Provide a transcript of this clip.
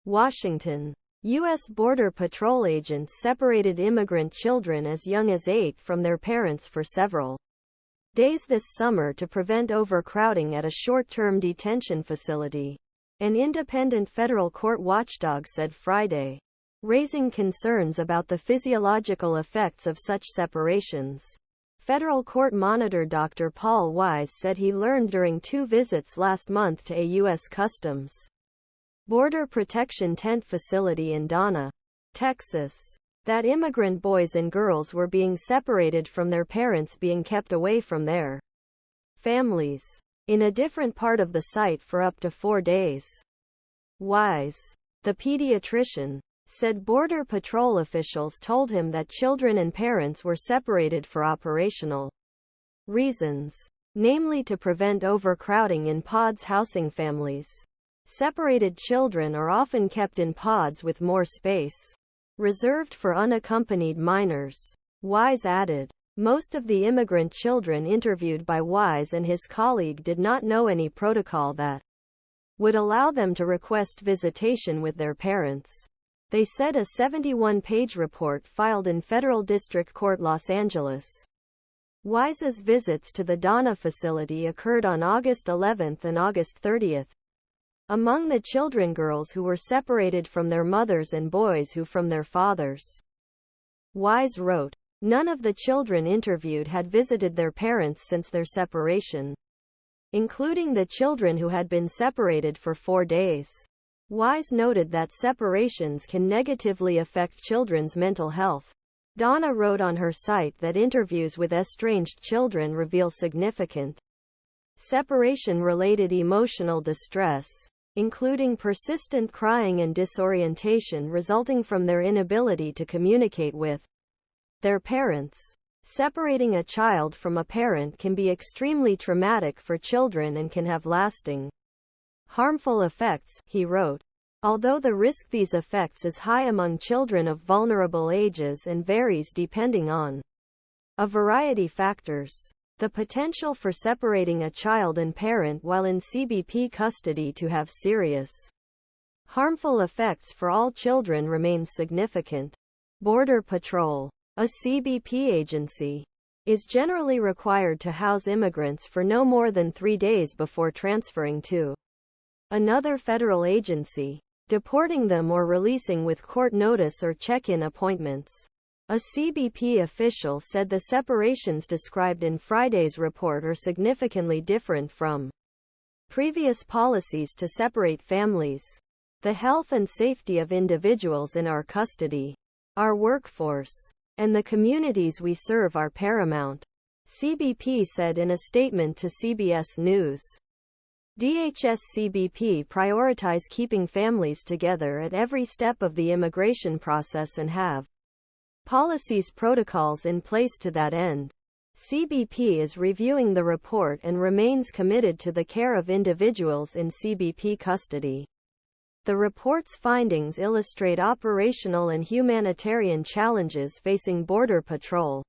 Washington. U.S. Border Patrol agents separated immigrant children as young as 8 from their parents for several days this summer to prevent overcrowding at a short-term detention facility, an independent federal court watchdog said Friday, raising concerns about the physiological effects of such separations. Federal court monitor Dr. Paul Wise said he learned during 2 visits last month to a U.S. Customs Border Protection tent facility in Donna, Texas, that immigrant boys and girls were being separated from their parents, being kept away from their families in a different part of the site for up to 4 days. Wise, the pediatrician, said Border Patrol officials told him that children and parents were separated for operational reasons, namely to prevent overcrowding in pods housing families. Separated children are often kept in pods with more space reserved for unaccompanied minors. Wise added. Most of the immigrant children interviewed by Wise and his colleague did not know any protocol that would allow them to request visitation with their parents. They said a 71-page report filed in Federal District Court Los Angeles. Wise's visits to the Donna facility occurred on August 11 and August 30. Among the children, girls who were separated from their mothers and boys who from their fathers. Wise wrote, none of the children interviewed had visited their parents since their separation, including the children who had been separated for 4 days. Wise noted that separations can negatively affect children's mental health. Donna wrote on her site that interviews with estranged children reveal significant separation-related emotional distress, including persistent crying and disorientation resulting from their inability to communicate with their parents. Separating a child from a parent can be extremely traumatic for children and can have lasting, harmful effects, he wrote. Although the risk these effects is high among children of vulnerable ages and varies depending on a variety of factors. The potential for separating a child and parent while in CBP custody to have serious, harmful effects for all children remains significant. Border Patrol, a CBP agency, is generally required to house immigrants for no more than 3 days before transferring to another federal agency, deporting them or releasing with court notice or check-in appointments. A CBP official said the separations described in Friday's report are significantly different from previous policies to separate families. The health and safety of individuals in our custody, our workforce, and the communities we serve are paramount, CBP said in a statement to CBS News. DHS CBP prioritize keeping families together at every step of the immigration process and have policies protocols in place to that end. CBP is reviewing the report and remains committed to the care of individuals in CBP custody. The report's findings illustrate operational and humanitarian challenges facing Border Patrol.